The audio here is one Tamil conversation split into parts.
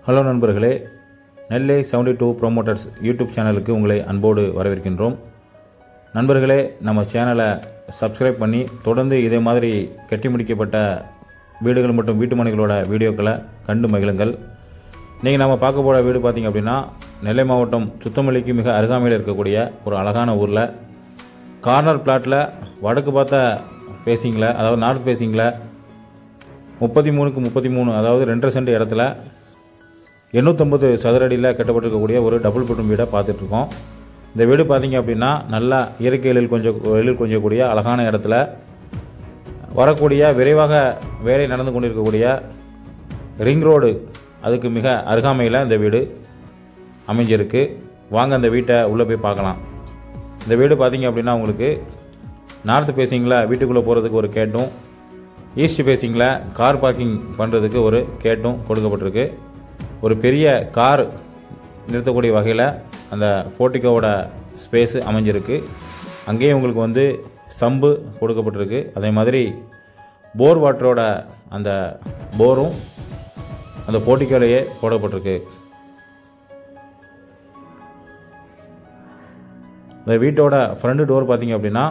ஹலோ நண்பர்களே, நெல்லை 72 ப்ரோமோட்டர்ஸ் யூடியூப் சேனலுக்கு உங்களை அன்போடு வரவேற்கின்றோம். நண்பர்களே, நம்ம சேனலை சப்ஸ்கிரைப் பண்ணி தொடர்ந்து இதே மாதிரி கட்டி முடிக்கப்பட்ட வீடுகள் மற்றும் வீட்டு மனைகளோட வீடியோக்களை கண்டு மகிழுங்கள். இன்றைக்கி நம்ம பார்க்க போகிற வீடு பார்த்திங்க அப்படின்னா, நெல்லை மாவட்டம் சுத்தமல்லிக்கு மிக அருகாமையில் இருக்கக்கூடிய ஒரு அழகான ஊரில் கார்னர் பிளாட்டில் வடக்கு பார்த்த பேசிங்கில், அதாவது நார்த் பேசிங்கில் 33க்கு 33, அதாவது 2.5 சென்ட் இடத்துல 850 சதுர அடியில் கட்டப்பட்டிருக்கக்கூடிய ஒரு டபுள் பெட்ரூம் வீடை பார்த்துட்ருக்கோம். இந்த வீடு பார்த்திங்க அப்படின்னா நல்லா இயற்கை எழில் கொஞ்சக்கூடிய அழகான இடத்துல வரக்கூடிய விரைவாக வேலை நடந்து கொண்டிருக்கக்கூடிய ரிங் ரோடு அதுக்கு மிக அருகாமையில் இந்த வீடு அமைஞ்சிருக்கு. வாங்க அந்த வீட்டை உள்ளே போய் பார்க்கலாம். இந்த வீடு பார்த்திங்க அப்படின்னா உங்களுக்கு நார்த் பேசிங்கில் வீட்டுக்குள்ளே போகிறதுக்கு ஒரு கேட்டும், ஈஸ்ட் பேசிங்கில் கார் பார்க்கிங் பண்ணுறதுக்கு ஒரு கேட்டும் கொடுக்கப்பட்டிருக்கு. ஒரு பெரிய கார் நிறுத்தக்கூடிய வகையில் அந்த போர்ட்டிகோவோட ஸ்பேஸு அமைஞ்சிருக்கு. அங்கேயும் உங்களுக்கு சம்பு கொடுக்கப்பட்டிருக்கு. அதே மாதிரி போர் வாட்டரோட அந்த போரும் அந்த போர்ட்டிகோலையே போடப்பட்டிருக்கு. இந்த வீட்டோட ஃப்ரண்ட் டோர் பார்த்திங்க அப்படின்னா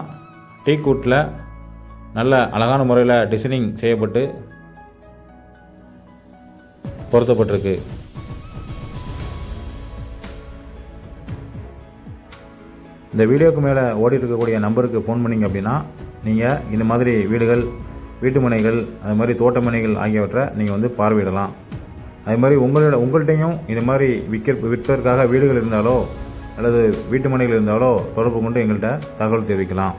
டீக் வுட்டில் நல்ல அழகான முறையில் டிசைனிங் செய்யப்பட்டு பொருத்தப்பட்டிருக்கு. இந்த வீடியோக்கு மேலே ஓடிட்டு இருக்கக்கூடிய நம்பருக்கு ஃபோன் பண்ணிங்க அப்படின்னா நீங்கள் இந்த மாதிரி வீடுகள், வீட்டு மனைகள், அது மாதிரி தோட்ட மனைகள் ஆகியவற்றை நீங்கள் பார்வையிடலாம். அது மாதிரி உங்கள்கிட்டையும் இது மாதிரி விற்பதற்காக வீடுகள் இருந்தாலோ அல்லது வீட்டு மனைகள் இருந்தாலோ தொடர்பு கொண்டு எங்கள்கிட்ட தகவல் தெரிவிக்கலாம்.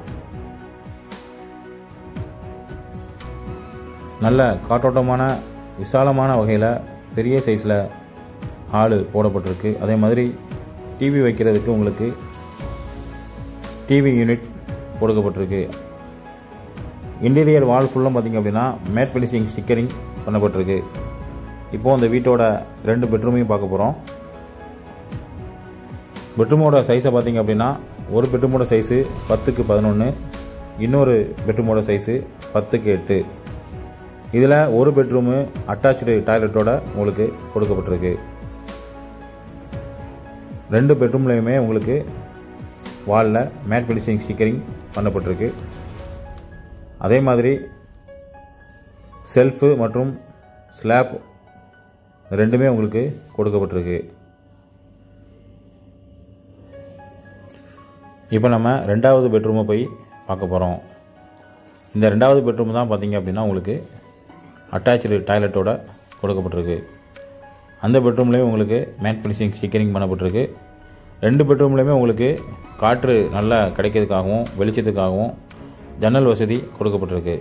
நல்ல காற்றோட்டமான விசாலமான வகையில் பெரிய சைஸில் ஹாலு போடப்பட்டிருக்கு. அதே மாதிரி டிவி வைக்கிறதுக்கு உங்களுக்கு டிவி யூனிட் கொடுக்கப்பட்டிருக்கு. இன்டீரியர் வால் ஃபுல்லும் பார்த்திங்க அப்படின்னா மேட் ஃபினிஷிங் ஸ்டிக்கரிங் பண்ணப்பட்டிருக்கு. இப்போது அந்த வீட்டோட 2 பெட்ரூமையும் பார்க்க போகிறோம். பெட்ரூமோட சைஸை பார்த்திங்க அப்படின்னா ஒரு பெட்ரூமோட சைஸு 10க்கு 11, இன்னொரு பெட்ரூமோட சைஸு 10க்கு 8. இதில் ஒரு பெட்ரூமு அட்டாச்சு டாய்லெட்டோட உங்களுக்கு கொடுக்கப்பட்டிருக்கு. 2 பெட்ரூம்லேயுமே உங்களுக்கு வாலில் மேட் ஃபினிஷிங் ஸ்டிக்கரிங் பண்ணப்பட்டிருக்கு. அதே மாதிரி செல்ஃபு மற்றும் ஸ்லாப் ரெண்டுமே உங்களுக்கு கொடுக்கப்பட்டிருக்கு. இப்போ நம்ம 2வது பெட்ரூமை போய் பார்க்க போகிறோம். இந்த 2வது பெட்ரூம் தான் பார்த்திங்க அப்படின்னா உங்களுக்கு அட்டாச்சு டாய்லெட்டோட கொடுக்கப்பட்டிருக்கு. அந்த பெட்ரூம்லேயும் உங்களுக்கு மேட் ஃபினிஷிங் ஸ்டிக்கரிங் பண்ணப்பட்டிருக்கு. 2 பெட்ரூம்லேயுமே உங்களுக்கு காற்று நல்லா கிடைக்கிறதுக்காகவும் வெளிச்சத்துக்காகவும் ஜன்னல் வசதி கொடுக்கப்பட்டிருக்கு.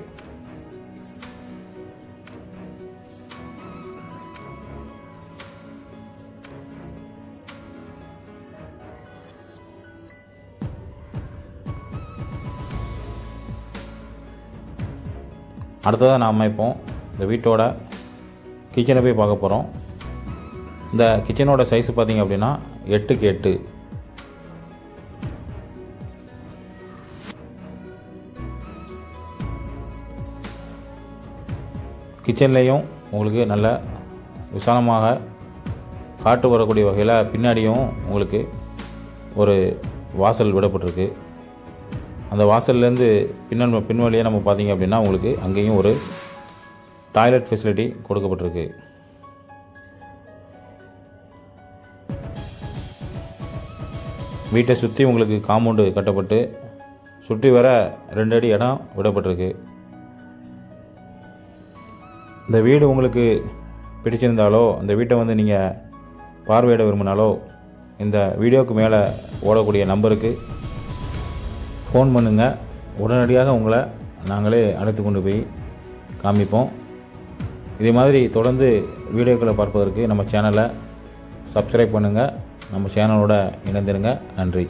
அடுத்ததாக நாம் இப்போ இந்த வீட்டோட கிச்சனை போய் பார்க்க போகிறோம். இந்த கிச்சனோட சைஸு பார்த்திங்க அப்படின்னா 8க்கு 8. கிச்சன்லேயும் உங்களுக்கு நல்ல விசாலமாக காற்று வரக்கூடிய வகையில் பின்னாடியும் உங்களுக்கு ஒரு வாசல் விடப்பட்டிருக்கு. அந்த வாசல்லேருந்து பின்வழியாக நம்ம பார்த்திங்க அப்படின்னா உங்களுக்கு அங்கேயும் ஒரு டாய்லெட் ஃபெசிலிட்டி கொடுக்கப்பட்டிருக்கு. வீட்டை சுற்றி உங்களுக்கு காம்பவுண்டு கட்டப்பட்டு சுற்றி வர 2 அடி இடம் விடப்பட்டிருக்கு. இந்த வீடு உங்களுக்கு பிடிச்சிருந்தாலோ அந்த வீட்டை நீங்கள் பார்வையிட விரும்பினாலோ இந்த வீடியோவுக்கு மேலே ஓடக்கூடிய நம்பருக்கு ஃபோன் பண்ணுங்கள். உடனடியாக உங்களை நாங்களே அழைத்து கொண்டு போய் காமிப்போம். இதே மாதிரி தொடர்ந்து வீடியோக்களை பார்ப்பதற்கு நம்ம சேனலை சப்ஸ்கிரைப் பண்ணுங்கள். நம்ம சேனலோட இணைந்திருங்க. நன்றி.